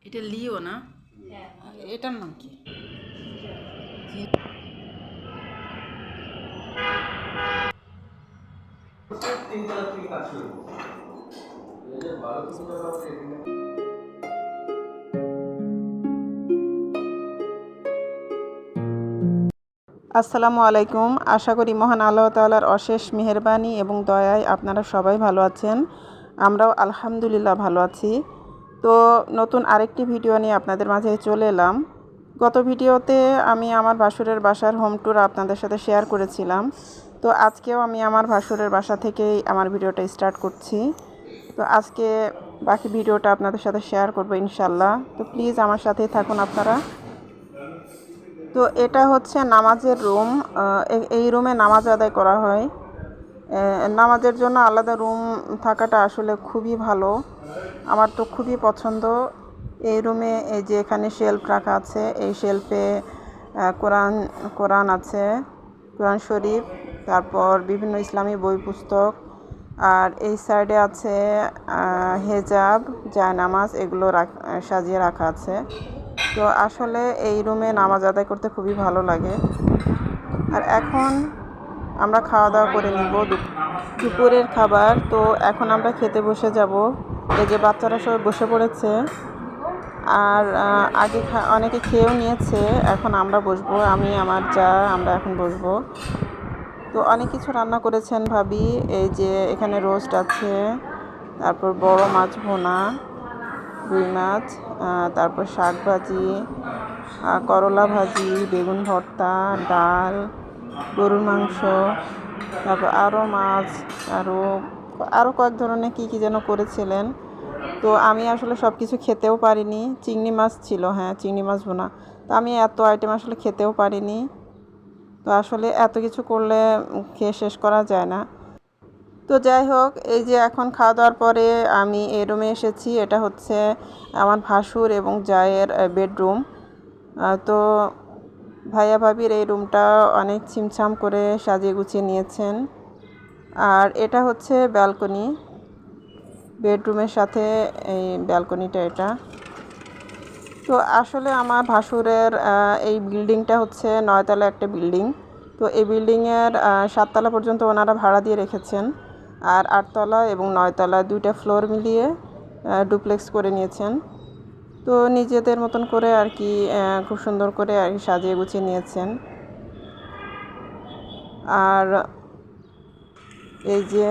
এটা লিও না, এটার নাম কি? আসসালামু আলাইকুম। আশা করি মহান আল্লাহ তাআলার অশেষ মেহেরবানি এবং দয়ায় আপনারা সবাই ভালো আছেন। আমরাও আলহামদুলিল্লাহ ভালো আছি। তো নতুন আরেকটি ভিডিও নিয়ে আপনাদের মাঝে চলে এলাম। গত ভিডিওতে আমি আমার ভাসুরের বাসার হোম ট্যুর আপনাদের সাথে শেয়ার করেছিলাম। তো আজকেও আমি আমার ভাসুরের বাসা থেকেই আমার ভিডিওটা স্টার্ট করছি। তো আজকে বাকি ভিডিওটা আপনাদের সাথে শেয়ার করব ইনশাল্লাহ। তো প্লিজ আমার সাথেই থাকুন আপনারা। তো এটা হচ্ছে নামাজের রুম। এই রুমে নামাজ আদায় করা হয়। নামাজের জন্য আলাদা রুম থাকাটা আসলে খুবই ভালো, আমার তো খুবই পছন্দ। এই রুমে এই যে এখানে শেলফ রাখা আছে, এই শেলফে কোরআন আছে, কোরআন শরীফ, তারপর বিভিন্ন ইসলামী বই পুস্তক, আর এই সাইডে আছে হেজাব, জায়নামাজ, এগুলো সাজিয়ে রাখা আছে। তো আসলে এই রুমে নামাজ আদায় করতে খুবই ভালো লাগে। আর এখন আমরা খাওয়া দাওয়া করে নিব দুপুরের খাবার। তো এখন আমরা খেতে বসে যাব। এই যে বাচ্চারা সবাই বসে পড়েছে, আর আগে অনেকে খেয়েও নিয়েছে। এখন আমরা বসবো, আমি আমার যা, আমরা এখন বসবো। তো অনেক কিছু রান্না করেছেন ভাবি। এই যে এখানে রোস্ট আছে, তারপর বড় মাছ ভোনা, রুই মাছ, তারপর শাক ভাজি, করলা ভাজি, বেগুন ভর্তা, ডাল, গরুর মাংস, তারপর আরও মাছ, আরও কয়েক ধরনের কী যেন করেছিলেন। তো আমি আসলে সব কিছু খেতেও পারিনি। চিংড়ি মাছ ছিল, হ্যাঁ চিংড়ি মাছ ভুনা। তো আমি এত আইটেম আসলে খেতেও পারিনি। তো আসলে এত কিছু করলে খেয়ে শেষ করা যায় না। তো যাই হোক, এই যে এখন খাওয়া দাওয়ার পরে আমি এই রুমে এসেছি। এটা হচ্ছে আমার ভাসুর এবং জায়ের বেডরুম। তো ভাইয়া ভাবির এই রুমটা অনেক ছিমছাম করে সাজিয়ে গুছিয়ে নিয়েছেন। আর এটা হচ্ছে ব্যালকনি, বেডরুমের সাথে এই ব্যালকনিটা এটা। তো আসলে আমার ভাসুরের এই বিল্ডিংটা হচ্ছে 9তলা একটা বিল্ডিং। তো এই বিল্ডিংয়ের 7তলা পর্যন্ত ওনারা ভাড়া দিয়ে রেখেছেন, আর 8তলা এবং 9তলা দুইটা ফ্লোর মিলিয়ে ডুপ্লেক্স করে নিয়েছেন। তো নিজেদের মতন করে আর কি খুব সুন্দর করে আর কি সাজিয়ে গুছিয়ে নিয়েছেন। আর এই যে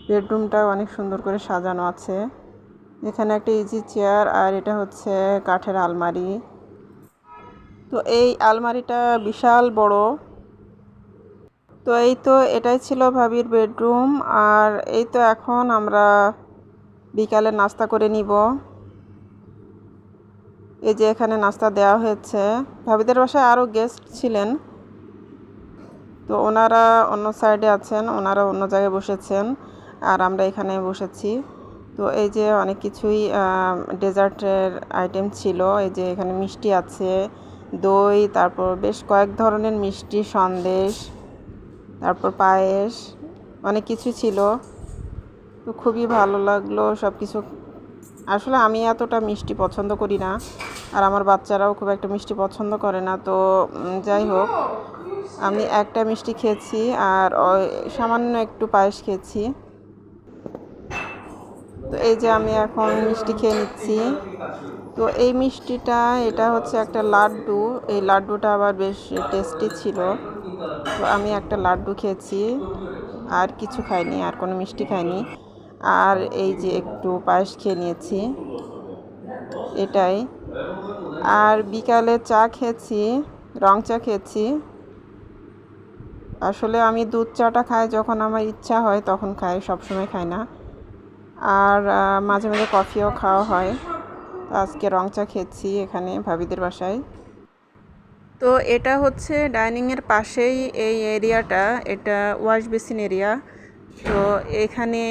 বেডরুমটা অনেক সুন্দর করে সাজানো আছে। এখানে একটা ইজি চেয়ার, আর এটা হচ্ছে কাঠের আলমারি। তো এই আলমারিটা বিশাল বড়। তো এই তো এটাই ছিল ভাবির বেডরুম। আর এই তো এখন আমরা বিকালে নাস্তা করে নিব। এই যে এখানে নাস্তা দেওয়া হয়েছে। ভাবিদের বাসায় আরও গেস্ট ছিলেন, তো ওনারা অন্য সাইডে আছেন, ওনারা অন্য জায়গায় বসেছেন, আর আমরা এখানে বসেছি। তো এই যে অনেক কিছুই ডেজার্টের আইটেম ছিল। এই যে এখানে মিষ্টি আছে, দই, তারপর বেশ কয়েক ধরনের মিষ্টি, সন্দেশ, তারপর পায়েস, অনেক কিছু ছিল। তো খুবই ভালো লাগলো সব কিছু। আসলে আমি এতটা মিষ্টি পছন্দ করি না, আর আমার বাচ্চারাও খুব একটা মিষ্টি পছন্দ করে না। তো যাই হোক, আমি একটা মিষ্টি খেয়েছি, আর সামান্য একটু পায়েস খেয়েছি। তো এই যে আমি এখন মিষ্টি খেয়ে নিচ্ছি। তো এই মিষ্টিটা, এটা হচ্ছে একটা লাড্ডু। এই লাড্ডুটা আবার বেশ টেস্টি ছিল। তো আমি একটা লাড্ডু খেয়েছি, আর কিছু খাইনি, আর কোনো মিষ্টি খাইনি। আর এই যে একটু পায়েস খেয়ে নিয়েছি, এটাই। আর বিকালে চা খেয়েছি, রং চা খেয়েছি। আসলে আমি দুধ চাটা খাই যখন আমার ইচ্ছা হয় তখন খাই, সবসময় খাই না। আর মাঝে মাঝে কফিও খাওয়া হয়। আজকে রং চা খেয়েছি এখানে ভাবিদের বাসায়। তো এটা হচ্ছে ডাইনিংয়ের পাশেই এই এরিয়াটা, এটা ওয়াশ বেসিন এরিয়া। তো এখানে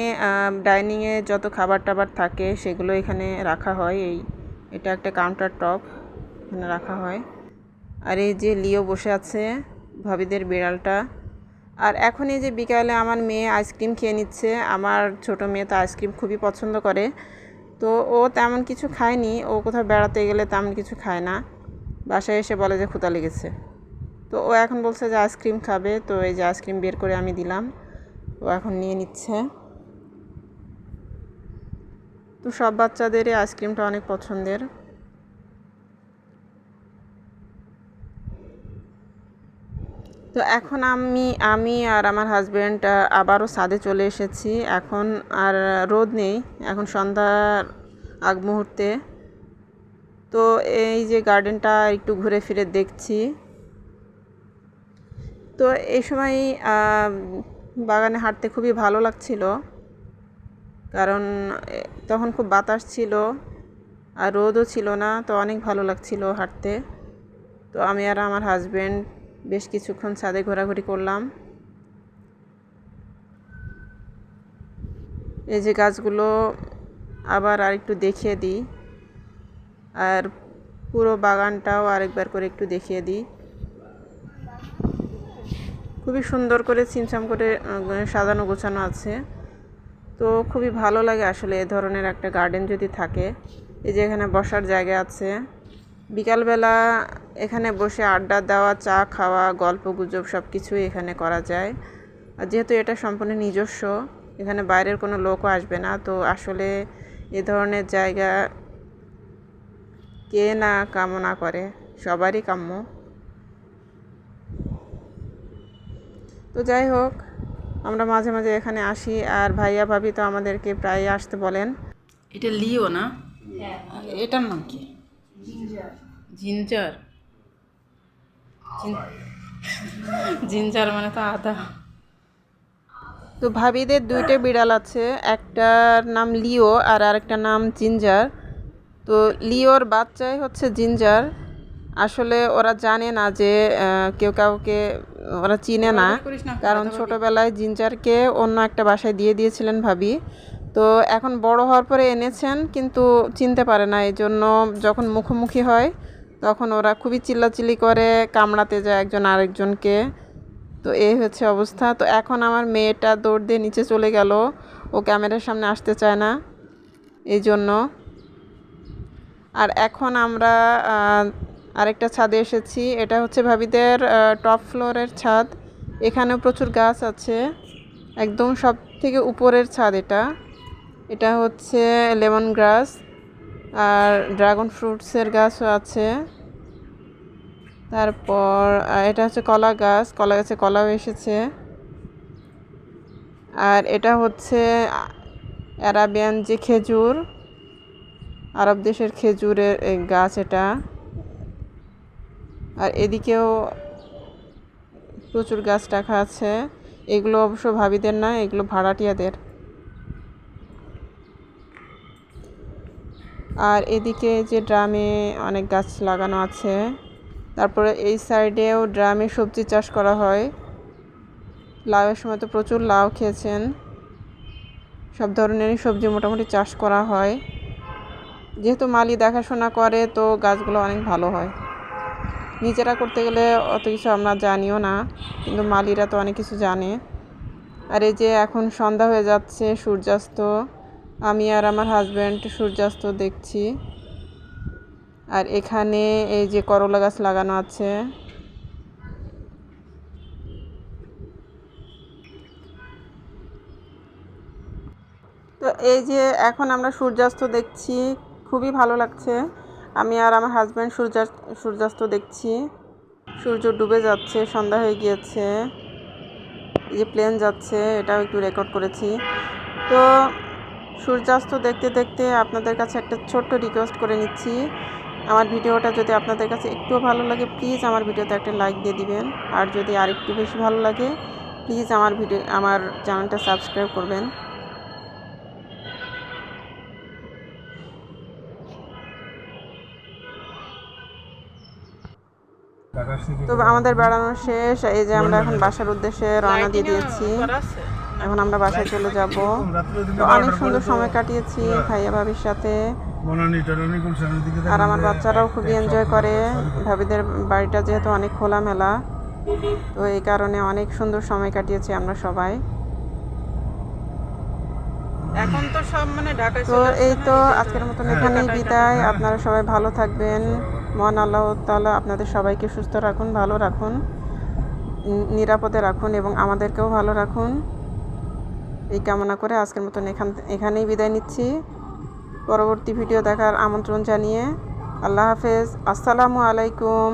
ডাইনিংয়ে যত খাবার টাবার থাকে সেগুলো এখানে রাখা হয়। এটা একটা কাউন্টার টপ, এখানে রাখা হয়। আর এই যে লিও বসে আছে, ভাবিদের বিড়ালটা। আর এখন এই যে বিকালে আমার মেয়ে আইসক্রিম খেয়ে নিচ্ছে। আমার ছোট মেয়ে তো আইসক্রিম খুবই পছন্দ করে, তো ও তেমন কিছু খায়নি। ও কোথাও বেড়াতে গেলে তেমন কিছু খায় না, বাসায় এসে বলে যে ক্ষুধা লেগেছে। তো ও এখন বলছে যে আইসক্রিম খাবে, তো এই যে আইসক্রিম বের করে আমি দিলাম, ও এখন নিয়ে নিচ্ছে। তো সব বাচ্চাদেরই আইসক্রিমটা অনেক পছন্দের। তো এখন আমি আর আমার হাজব্যান্ড আবারও ছাদে চলে এসেছি। এখন আর রোদ নেই, এখন সন্ধ্যার আগ মুহূর্তে। তো এই যে গার্ডেনটা একটু ঘুরে ফিরে দেখছি। তো এই সময় বাগানে হাঁটতে খুবই ভালো লাগছিল, কারণ তখন খুব বাতাস ছিল আর রোদও ছিল না, তো অনেক ভালো লাগছিল হাঁটতে। তো আমি আর আমার হাজব্যান্ড বেশ কিছুক্ষণ ছাদে ঘোরাঘুরি করলাম। এই যে গাছগুলো আবার আরেকটু দেখিয়ে দিই, আর পুরো বাগানটাও আরেকবার করে একটু দেখিয়ে দিই। খুবই সুন্দর করে ছিমছাম করে সাজানো গোছানো আছে। তো খুবই ভালো লাগে আসলে এ ধরনের একটা গার্ডেন যদি থাকে। এই যে এখানে বসার জায়গা আছে, বিকালবেলা এখানে বসে আড্ডা দেওয়া, চা খাওয়া, গল্প গুজব সব কিছুই এখানে করা যায়। আর যেহেতু এটা সম্পূর্ণ নিজস্ব, এখানে বাইরের কোনো লোকও আসবে না, তো আসলে এ ধরনের জায়গা কে না কামনা করে, সবারই কাম্য। তো যাই হোক, আমরা মাঝে মাঝে এখানে আসি, আর ভাইয়া ভাবি তো আমাদেরকে প্রায় আসতে বলেন। এটা লিও না, এটার নাম কি? জিঞ্জার। জিঞ্জার মানে তো আদা। তো ভাবিদের দুইটা বিড়াল আছে, একটার নাম লিও আর আরেকটার নাম জিঞ্জার। তো লিওর বাচ্চাই হচ্ছে জিঞ্জার। আসলে ওরা জানে না যে কেউ কাউকে ওরা চিনে না, কারণ ছোটোবেলায় জিঞ্জারকে অন্য একটা বাসায় দিয়ে দিয়েছিলেন ভাবি। তো এখন বড় হওয়ার পরে এনেছেন, কিন্তু চিনতে পারে না। এই জন্য যখন মুখোমুখি হয় তখন ওরা খুবই চিল্লাচিল্লি করে, কামড়াতে যায় একজন আরেকজনকে। তো এই হচ্ছে অবস্থা। তো এখন আমার মেয়েটা দৌড় দিয়ে নিচে চলে গেল, ও ক্যামেরার সামনে আসতে চায় না এই জন্য। আর এখন আমরা আরেকটা ছাদে এসেছি, এটা হচ্ছে ভাবিদের টপ ফ্লোরের ছাদ। এখানেও প্রচুর গাছ আছে, একদম সব থেকে উপরের ছাদ এটা। এটা হচ্ছে লেমন গ্রাস আর ড্রাগন ফ্রুটসের গাছও আছে। তারপর এটা হচ্ছে কলা গাছ, কলা গাছে কলাও এসেছে। আর এটা হচ্ছে অ্যারাবিয়ান যে খেজুর, আরব দেশের খেজুরের গাছ এটা। আর এদিকেও প্রচুর গাছ রাখা আছে। এগুলো অবশ্য ভাবিদের না, এগুলো ভাড়াটিয়াদের। আর এদিকে যে ড্রামে অনেক গাছ লাগানো আছে। তারপরে এই সাইডেও ড্রামে সবজি চাষ করা হয়। লাউয়ের সময় তো প্রচুর লাউ খেয়েছেন। সব ধরনেরই সবজি মোটামুটি চাষ করা হয়। যেহেতু মালি দেখাশোনা করে, তো গাছগুলো অনেক ভালো হয়। নিজেরা করতে গেলে অত কিছু আমরা জানিও না, কিন্তু মালিরা তো অনেক কিছু জানে। আর এই যে এখন সন্ধ্যা হয়ে যাচ্ছে, সূর্যাস্ত। আমি আর আমার হাজব্যান্ড সূর্যাস্ত দেখছি। আর এখানে এই যে করলা গাছ লাগানো আছে। তো এই যে এখন আমরা সূর্যাস্ত দেখছি, খুবই ভালো লাগছে। আমি আর আমার হাজব্যান্ড সূর্যাস্ত দেখছি। সূর্য ডুবে যাচ্ছে, সন্ধ্যা হয়ে গিয়েছে। এই যে প্লেন যাচ্ছে, এটাও একটু রেকর্ড করেছি। তো সূর্যাস্ত দেখতে দেখতে আপনাদের কাছে একটা ছোট্ট রিকোয়েস্ট করে নিচ্ছি। আমার ভিডিওটা যদি আপনাদের কাছে একটু ভালো লাগে, প্লিজ আমার ভিডিওতে একটা লাইক দিয়ে দিবেন। আর যদি আরেকটু বেশি ভালো লাগে, প্লিজ আমার চ্যানেলটা সাবস্ক্রাইব করবেন। তো আমাদের বেড়ানো শেষ। এই যে আমরা এখন বাসার উদ্দেশ্যে রওনা দিয়ে দিয়েছি। এখন আমরা বাসায় চলে যাব। তো অনেক সুন্দর সময় কাটিয়েছি ভাইয়া ভাবির সাথে। আর আমার বাচ্চারাও খুবই এনজয় করে। ভাবিদের বাড়িটা যেহেতু অনেক খোলামেলা, তো এই কারণে অনেক সুন্দর সময় কাটিয়েছি আমরা সবাই। এখন তো সব মানে ঢাকায় তো চলে আসছে এই না, তো এই যে আজকের মতন তো এখানেই কাটায় বিদায়। কাটায়। আপনারা সবাই ভালো থাকবেন। মহান আল্লাহ তাআলা আপনাদের সবাইকে সুস্থ রাখুন, ভালো রাখুন, নিরাপদে রাখুন এবং আমাদেরকেও ভালো রাখুন। এই কামনা করে আজকের মতন এখানেই বিদায় নিচ্ছি। পরবর্তী ভিডিও দেখার আমন্ত্রণ জানিয়ে আল্লাহ হাফেজ। আসসালামু আলাইকুম।